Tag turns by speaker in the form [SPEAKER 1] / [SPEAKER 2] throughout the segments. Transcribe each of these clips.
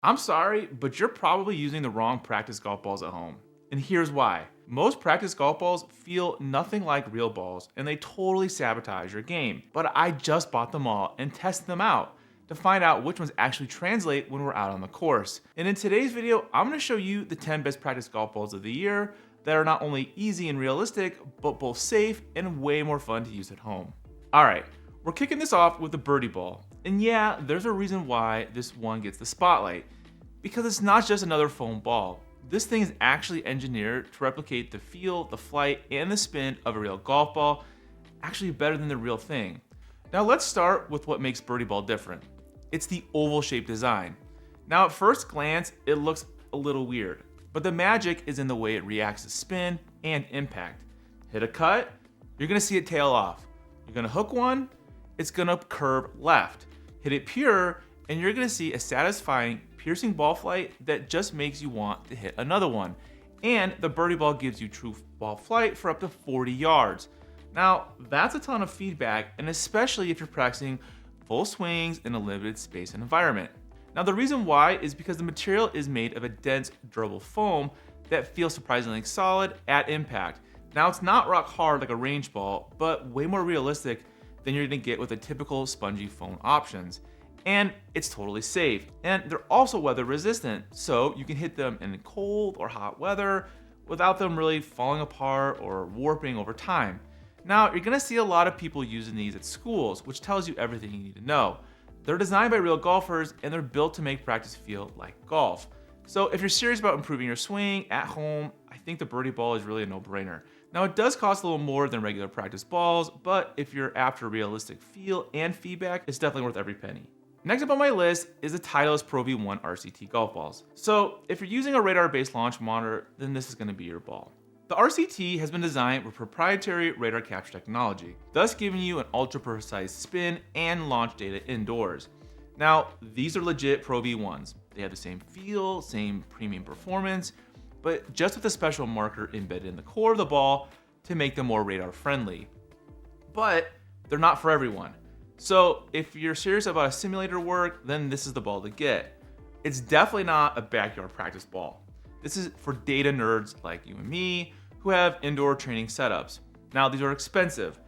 [SPEAKER 1] I'm sorry, but you're probably using the wrong practice golf balls at home. And here's why. Most practice golf balls feel nothing like real balls and they totally sabotage your game. But I just bought them all and tested them out to find out which ones actually translate when we're out on the course. And in today's video, I'm gonna show you the 10 best practice golf balls of the year that are not only easy and realistic, but both safe and way more fun to use at home. All right, we're kicking this off with the BirdieBall. And yeah, there's a reason why this one gets the spotlight. Because it's not just another foam ball. This thing is actually engineered to replicate the feel, the flight, and the spin of a real golf ball, actually better than the real thing. Now let's start with what makes BirdieBall different. It's the oval shaped design. Now at first glance, it looks a little weird, but the magic is in the way it reacts to spin and impact. Hit a cut, you're gonna see it tail off. You're gonna hook one, it's gonna curve left. Hit it pure, and you're gonna see a satisfying, piercing ball flight that just makes you want to hit another one. And the BirdieBall gives you true ball flight for up to 40 yards. Now, that's a ton of feedback, and especially if you're practicing full swings in a limited space and environment. Now, the reason why is because the material is made of a dense, durable foam that feels surprisingly solid at impact. Now, it's not rock hard like a range ball, but way more realistic than you're gonna get with the typical spongy foam options. And it's totally safe. And they're also weather resistant, so you can hit them in cold or hot weather without them really falling apart or warping over time. Now, you're gonna see a lot of people using these at schools, which tells you everything you need to know. They're designed by real golfers and they're built to make practice feel like golf. So if you're serious about improving your swing at home, I think the BirdieBall is really a no-brainer. Now it does cost a little more than regular practice balls, but if you're after realistic feel and feedback, it's definitely worth every penny. Next up on my list is the Titleist ProV1 RCT golf balls. So if you're using a radar-based launch monitor, then this is gonna be your ball. The RCT has been designed with proprietary radar capture technology, thus giving you an ultra-precise spin and launch data indoors. Now, these are legit Pro V1s. They have the same feel, same premium performance, but just with a special marker embedded in the core of the ball to make them more radar friendly. But they're not for everyone. So if you're serious about a simulator work, then this is the ball to get. It's definitely not a backyard practice ball. This is for data nerds like you and me who have indoor training setups. Now these are expensive,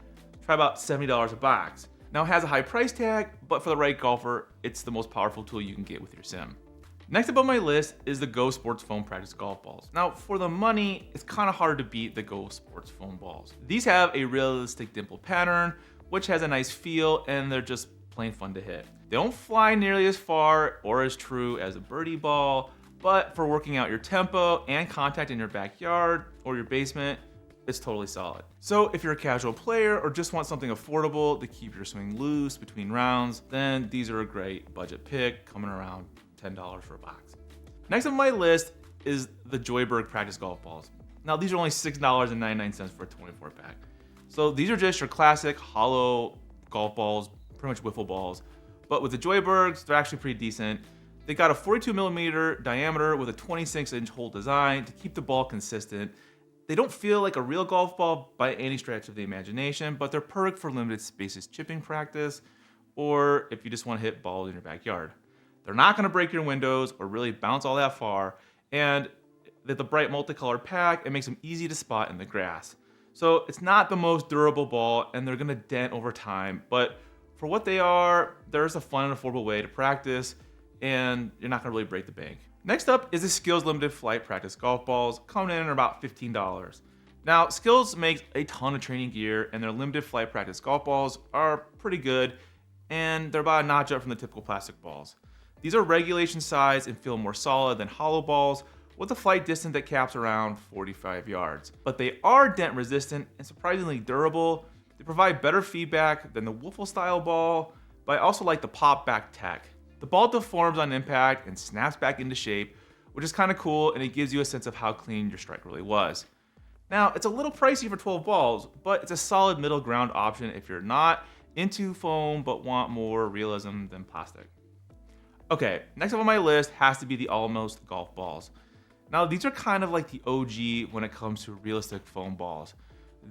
[SPEAKER 1] try about $70 a box. Now it has a high price tag, but for the right golfer, it's the most powerful tool you can get with your sim. Next up on my list is the GoSports Foam practice golf balls. Now for the money, it's kind of hard to beat the GoSports Foam balls. These have a realistic dimple pattern, which has a nice feel, and they're just plain fun to hit. They don't fly nearly as far or as true as a BirdieBall, but for working out your tempo and contact in your backyard or your basement, it's totally solid. So if you're a casual player or just want something affordable to keep your swing loose between rounds, then these are a great budget pick, coming around $10 for a box. Next on my list is the Joyberg practice golf balls. Now these are only $6.99 for a 24 pack. So these are just your classic hollow golf balls, pretty much wiffle balls. But with the Joybergs, they're actually pretty decent. They got a 42mm diameter with a 26-inch hole design to keep the ball consistent. They don't feel like a real golf ball by any stretch of the imagination, but they're perfect for limited spaces chipping practice, or if you just want to hit balls in your backyard. They're not going to break your windows or really bounce all that far, and with the bright multicolored pack, it makes them easy to spot in the grass. So it's not the most durable ball, and they're gonna dent over time, but for what they are, there's a fun and affordable way to practice, and you're not gonna really break the bank. Next up is the SKLZ Limited Flight practice golf balls, coming in at about $15. Now, SKLZ makes a ton of training gear, and their limited flight practice golf balls are pretty good, and they're about a notch up from the typical plastic balls. These are regulation size and feel more solid than hollow balls, with a flight distance that caps around 45 yards. But they are dent resistant and surprisingly durable. They provide better feedback than the Whiffle style ball, but I also like the pop back tech. The ball deforms on impact and snaps back into shape, which is kind of cool, and it gives you a sense of how clean your strike really was. Now, it's a little pricey for 12 balls, but it's a solid middle ground option if you're not into foam but want more realism than plastic. Okay, next up on my list has to be the Almost golf balls. Now, these are kind of like the OG when it comes to realistic foam balls.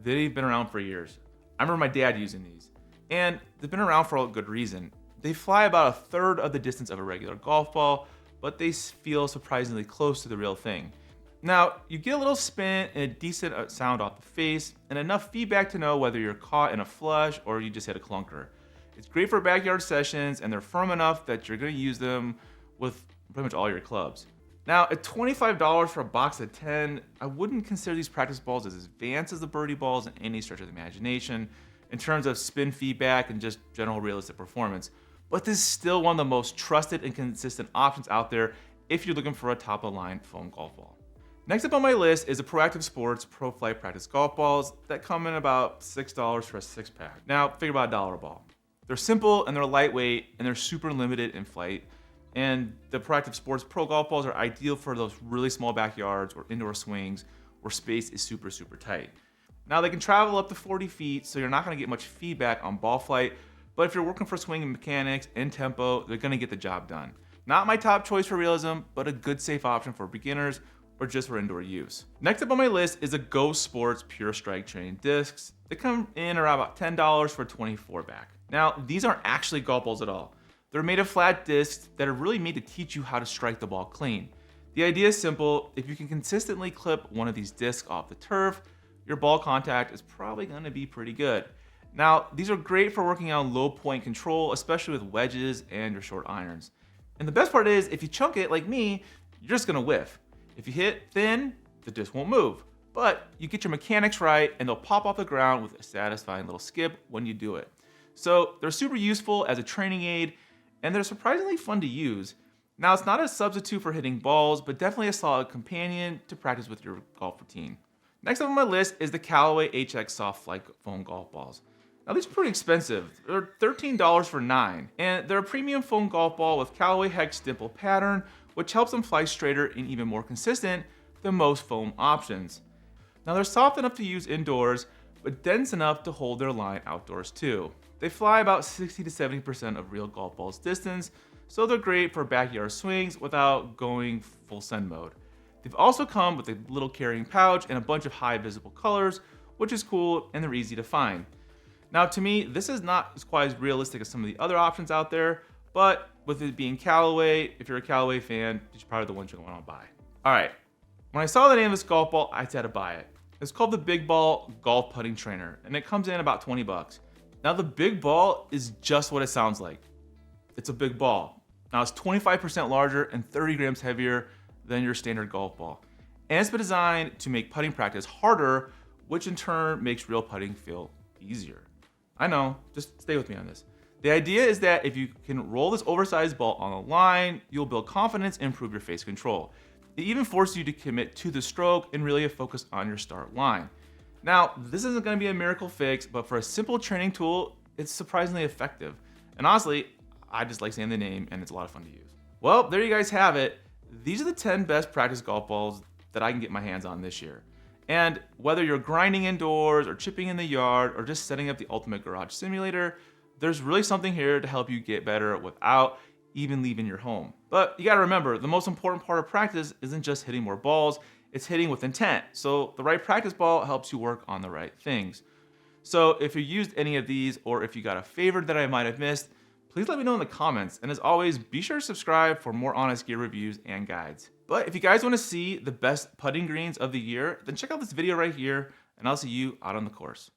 [SPEAKER 1] They've been around for years. I remember my dad using these, and they've been around for a good reason. They fly about a third of the distance of a regular golf ball, but they feel surprisingly close to the real thing. Now, you get a little spin and a decent sound off the face, and enough feedback to know whether you're caught in a flush or you just hit a clunker. It's great for backyard sessions, and they're firm enough that you're going to use them with pretty much all your clubs. Now, at $25 for a box of 10, I wouldn't consider these practice balls as advanced as the BirdieBalls in any stretch of the imagination in terms of spin feedback and just general realistic performance. But this is still one of the most trusted and consistent options out there if you're looking for a top-of-the-line foam golf ball. Next up on my list is the Proactive Sports Pro Flight practice golf balls that come in about $6 for a 6-pack. Now, figure about $1 a ball. They're simple and they're lightweight and they're super limited in flight. And the Proactive Sports Pro golf balls are ideal for those really small backyards or indoor swings where space is super, super tight. Now, they can travel up to 40 feet, so you're not going to get much feedback on ball flight, but if you're working for swing mechanics and tempo, they're going to get the job done. Not my top choice for realism, but a good safe option for beginners or just for indoor use. Next up on my list is the GoSports Pure Strike training discs. They come in around about $10 for a 24-pack. Now, these aren't actually golf balls at all. They're made of flat discs that are really made to teach you how to strike the ball clean. The idea is simple. If you can consistently clip one of these discs off the turf, your ball contact is probably going to be pretty good. Now, these are great for working on low point control, especially with wedges and your short irons. And the best part is, if you chunk it like me, you're just going to whiff. If you hit thin, the disc won't move. But you get your mechanics right and they'll pop off the ground with a satisfying little skip when you do it. So they're super useful as a training aid and they're surprisingly fun to use. Now, it's not a substitute for hitting balls, but definitely a solid companion to practice with your golf routine. Next up on my list is the Callaway HX Soft Flight foam golf balls. Now, these are pretty expensive. They're $13 for 9, and they're a premium foam golf ball with Callaway hex dimple pattern, which helps them fly straighter and even more consistent than most foam options. Now, they're soft enough to use indoors, but dense enough to hold their line outdoors too. They fly about 60 to 70% of real golf balls distance, so they're great for backyard swings without going full send mode. They've also come with a little carrying pouch and a bunch of high visible colors, which is cool and they're easy to find. Now, to me, this is not quite as realistic as some of the other options out there, but with it being Callaway, if you're a Callaway fan, these are probably the ones you're going to want to buy. All right, when I saw the name of this golf ball, I had to buy it. It's called the Big Ball Golf Putting Trainer, and it comes in about 20 bucks. Now, the Big Ball is just what it sounds like. It's a big ball. Now, it's 25% larger and 30 grams heavier than your standard golf ball. And it's been designed to make putting practice harder, which in turn makes real putting feel easier. I know, just stay with me on this. The idea is that if you can roll this oversized ball on the line, you'll build confidence and improve your face control. It even forces you to commit to the stroke and really focus on your start line. Now, this isn't going to be a miracle fix, but for a simple training tool, it's surprisingly effective. And honestly, I just like saying the name and it's a lot of fun to use. Well, there you guys have it. These are the 10 best practice golf balls that I can get my hands on this year. And whether you're grinding indoors or chipping in the yard or just setting up the ultimate garage simulator, there's really something here to help you get better without even leaving your home. But you gotta remember, the most important part of practice isn't just hitting more balls, it's hitting with intent. So the right practice ball helps you work on the right things. So if you used any of these or if you got a favorite that I might have missed, please let me know in the comments. And as always, be sure to subscribe for more honest gear reviews and guides. But if you guys want to see the best putting greens of the year, then check out this video right here and I'll see you out on the course.